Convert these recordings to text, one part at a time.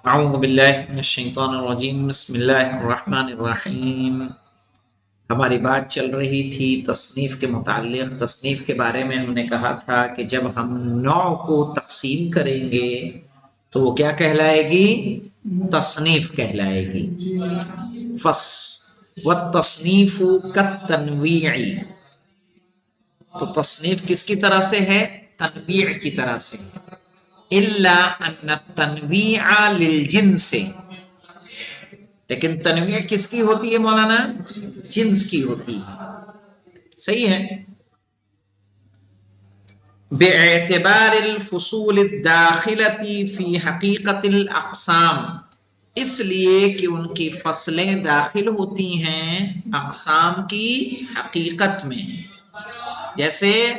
اعوذ باللہ من الشیطان الرجیم بسم اللہ الرحمن الرحیم۔ ہماری بات چل رہی تھی تصنیف کے متعلق۔ تصنیف کے بارے میں ہم نے کہا تھا کہ جب ہم نوع کو تقسیم کریں گے تو وہ کیا کہلائے گی؟ تصنیف کہلائے گی۔ والتصنیف کالتنویع، تو تصنیف کس کی طرح سے ہے؟ تنویع کی طرح سے ہے۔ الا ان التنویع للجنس، لیکن تنویع کس کی ہوتی ہے مولانا؟ جنس کی ہوتی ہے۔ صحیح ہے۔ باعتبار الفصول الداخلة فی حقیقت الاقسام، اس لیے کہ ان کی فصلیں داخل ہوتی ہیں اقسام کی حقیقت میں۔ جیسے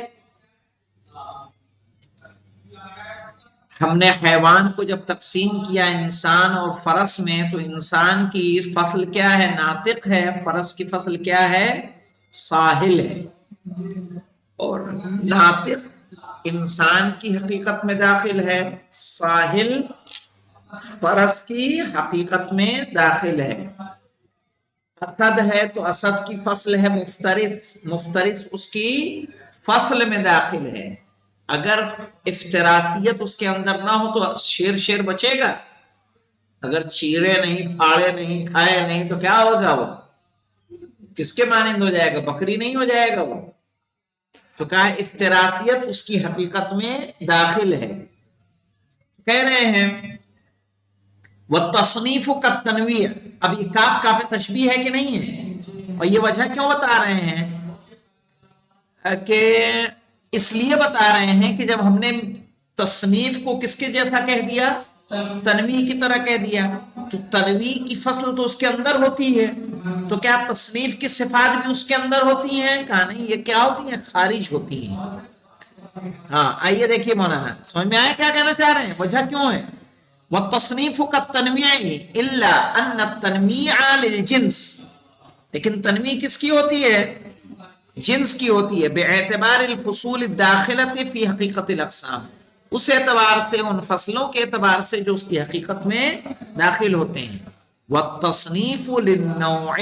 ہم نے حیوان کو جب تقسیم کیا انسان اور فرس میں، تو انسان کی فصل کیا ہے؟ ناطق ہے۔ فرس کی فصل کیا ہے؟ ساحل ہے۔ اور ناطق انسان کی حقیقت میں داخل ہے، ساحل فرس کی حقیقت میں داخل ہے۔ اسد ہے تو اسد کی فصل ہے مفترس، مفترس اس کی فصل میں داخل ہے۔ اگر افتراسیت اس کے اندر نہ ہو تو شیر بچے گا؟ اگر چیرے نہیں، پھاڑے نہیں، کھائے نہیں تو کیا ہوگا؟ وہ کس کے مانند ہو جائے گا؟ بکری نہیں ہو جائے گا وہ؟ تو کہا افتراسیت اس کی حقیقت میں داخل ہے۔ کہہ رہے ہیں والتصنیف کالتنویع، اب یہ کاف تشبیہ ہے کہ نہیں ہے؟ اور یہ وجہ کیوں بتا رہے ہیں؟ کہ اس لیے بتا رہے ہیں کہ جب ہم نے تصنیف کو کس کے جیسا کہہ دیا؟ تنویع کی طرح کہہ دیا، تو تنویع کی فصل تو اس کے اندر ہوتی ہے، تو کیا تصنیف کی صفات بھی اس کے اندر ہوتی ہیں؟ کہا نہیں، یہ کیا ہوتی ہیں؟ خارج ہوتی ہیں۔ ہاں آئیے دیکھیے مولانا، سمجھ میں آیا کیا کہنا چاہ رہے ہیں؟ وجہ کیوں ہے؟ والتصنیف کالتنویع الا ان التنویع للجنس، لیکن تنویع کس کی ہوتی ہے؟ جنس کی ہوتی ہے۔ باعتبار الفصول الداخلۃ فی حقیقت الاقسام، اس اعتبار سے، ان فصلوں کے اعتبار سے جو اس کی حقیقت میں داخل ہوتے ہیں۔ والتصنیف للنوع،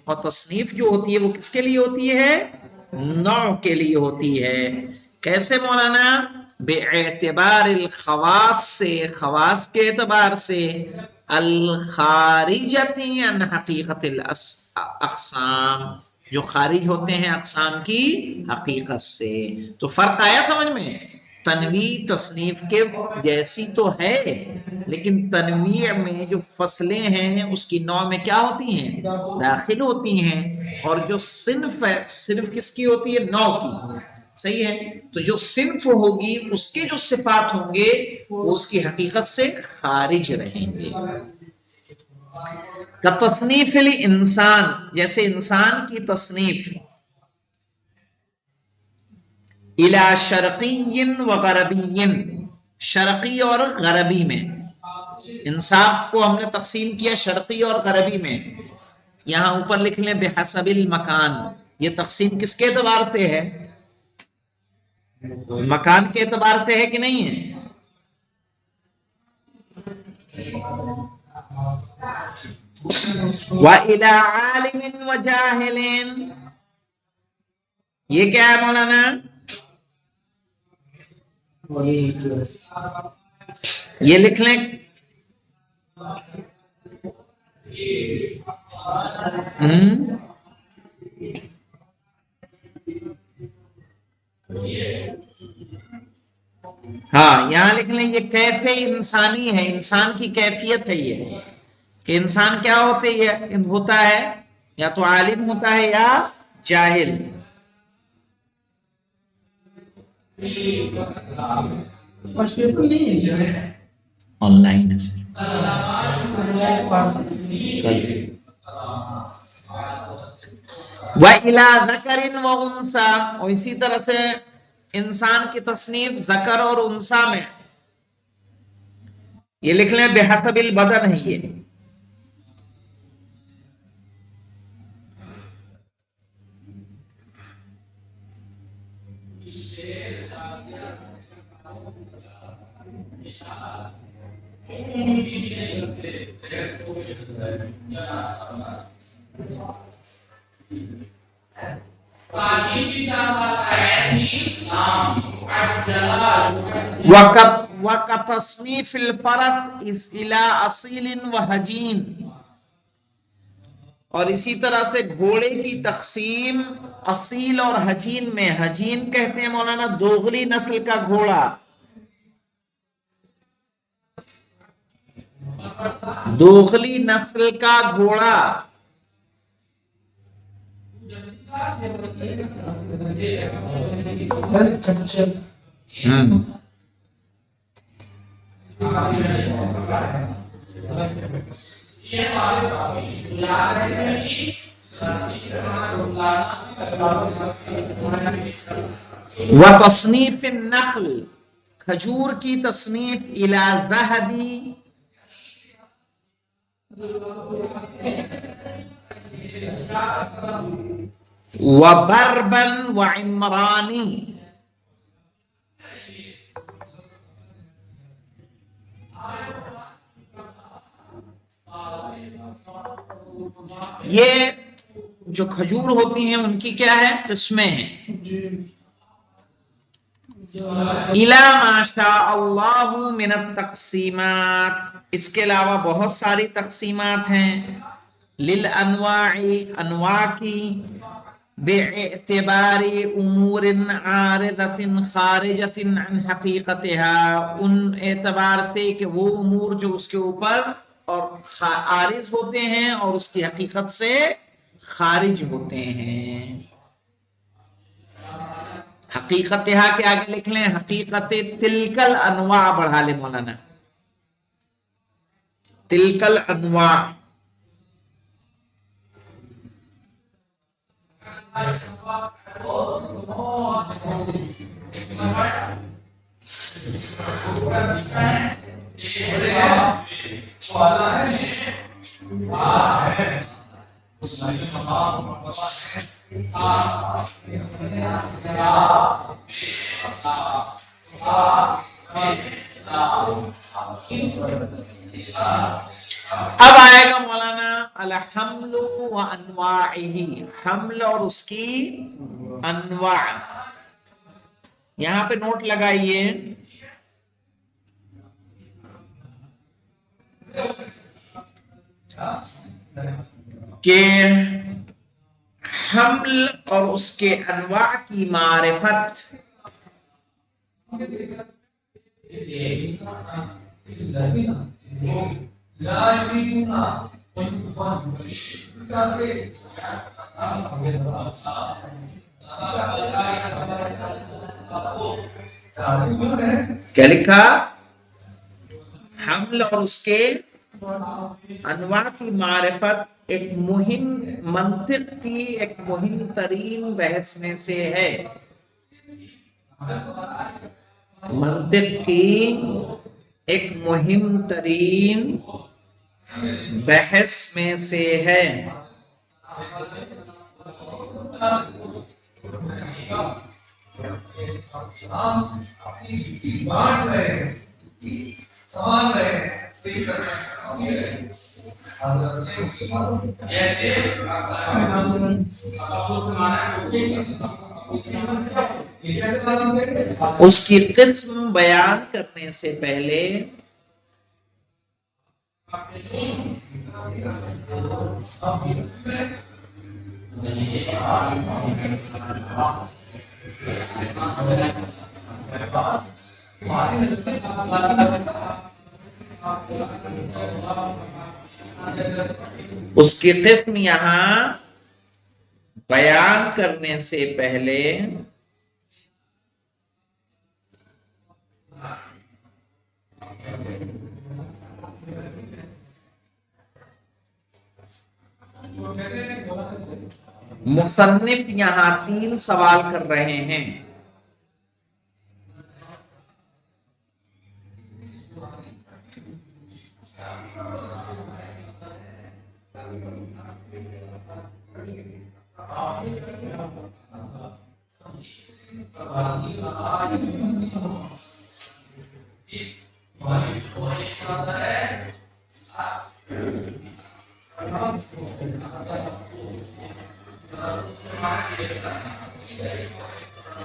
اور تصنیف جو ہوتی ہے وہ کس کے لیے ہوتی ہے؟ نوع کے لیے ہوتی ہے۔ کیسے مولانا؟ باعتبار الخواص سے، خواص کے اعتبار سے، الخارجۃ عن حقیقت الاقسام، جو خارج ہوتے ہیں اقسام کی حقیقت سے۔ تو فرق آیا سمجھ میں؟ تنویع تصنیف کے جیسی تو ہے، لیکن تنویع میں جو فصلیں ہیں اس کی نوع میں کیا ہوتی ہیں؟ داخل ہوتی ہیں۔ اور جو صنف ہے، صنف کس کی ہوتی ہے؟ نوع کی۔ صحیح ہے۔ تو جو صنف ہوگی اس کے جو صفات ہوں گے وہ اس کی حقیقت سے خارج رہیں گے۔ تصنیف الانسان، جیسے انسان کی تصنیف الی شرقی و غربی، شرقی اور غربی میں، انسان کو ہم نے تقسیم کیا شرقی اور غربی میں۔ یہاں اوپر لکھ لیں بحسب المکان، یہ تقسیم کس کے اعتبار سے ہے؟ مکان کے اعتبار سے ہے کہ نہیں ہے؟ وَإِلَى عَالِمٍ وَجَاهِلٍ، یہ کیا ہے مولانا؟ یہ لکھ لیں ہاں یہاں لکھ لیں، یہ کیف انسانی ہے، انسان کی کیفیت ہے یہ، کہ انسان کیا ہوتا ہے؟ یا تو عالم ہوتا ہے یا جاہل۔ آن لائن ہے سر۔ وَإِلَى ذَكَرٍ وَأُنثَىٰ، اور اسی طرح سے انسان کی تصنیف ذکر اور انثیٰ میں، یہ لکھ لیں بحسب البدن ہے یہ۔ وقت تصنیف الفرس اس الى اصیل و حجین، اور اسی طرح سے گھوڑے کی تقسیم اصیل اور حجین میں. حجین کہتے ہیں مولانا دوغلی نسل کا گھوڑا، دوغلی نسل کا گھوڑا. وتصنیف النخل، کھجور کی تصنیف الی زہدی وبربن وعمرانی. یہ جو کھجور ہوتی ہیں ان کی کیا ہے قسمیں ہیں. الا ما شاء اللہ من التقسیمات، اس کے علاوہ بہت ساری تقسیمات ہیں. للانواع، انواع کی. باعتبار امور عارضۃ خارجۃ عن حقیقتها، ان اعتبار سے کہ وہ امور جو اس کے اوپر اور عارض ہوتے ہیں اور اس کی حقیقت سے خارج ہوتے ہیں. حقیقتها کے آگے لکھ لیں حقیقت تلک الانواع، بڑھا لیں مولانا تلک الانواع. اب آئے گا مولانا الحمل و انواعہ، حمل اور اس کی انواع. یہاں پہ نوٹ لگائیے کہ حمل اور اس کے انواع کی معرفت کیا لکھا؟ حمل اور اس کے انواع کی معرفت ایک مہم منطق کی ایک مہم ترین بحث میں سے ہے. منطق کی ایک مہم ترین بحث میں سے ہے. اس کی قسم بیان کرنے سے پہلے اس کی قسم یہاں بیان کرنے سے پہلے مصنف یہاں 3 سوال کر رہے ہیں.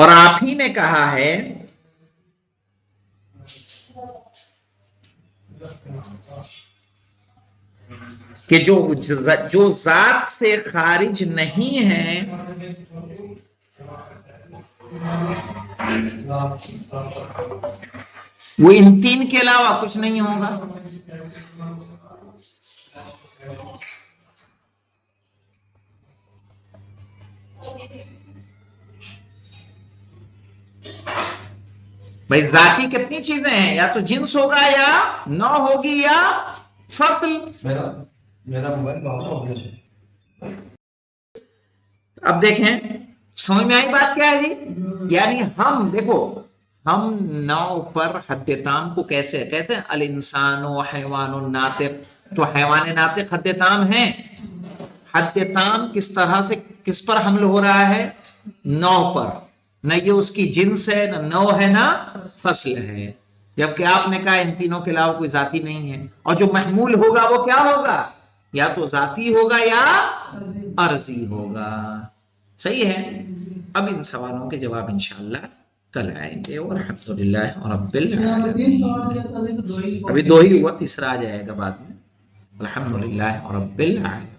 اور آپ ہی نے کہا ہے کہ جو ذات سے خارج نہیں ہے وہ ان تین کے علاوہ کچھ نہیں ہوگا. بھائی ذاتی کتنی چیزیں ہیں؟ یا تو جنس ہوگا یا نوع ہوگی یا فصل. میرا موبائل بہت ہو گیا. اب دیکھیں سمجھ میں آئی بات کیا ہے جی؟ یعنی ہم دیکھو ہم نوع پر حد تام کو کیسے کہتے ہیں؟ الانسان و حیوان ناطق. تو حیوان ناطق حد تام ہے. حد تام کس طرح سے کس پر حمل ہو رہا ہے؟ نوع پر. نہ یہ اس کی جنس ہے، نہ نوع ہے، نہ فصل ہے. جبکہ آپ نے کہا ان تینوں کے علاوہ کوئی ذاتی نہیں ہے. اور جو محمول ہوگا وہ کیا ہوگا؟ یا تو ذاتی ہوگا یا عرضی ہوگا. صحیح ہے. اب ان سوالوں کے جواب انشاءاللہ کل آئیں گے. والحمدللہ رب العالمین. ابھی دو ہی ہوا، تیسرا آ جائے گا بعد میں. الحمدللہ رب العالمین.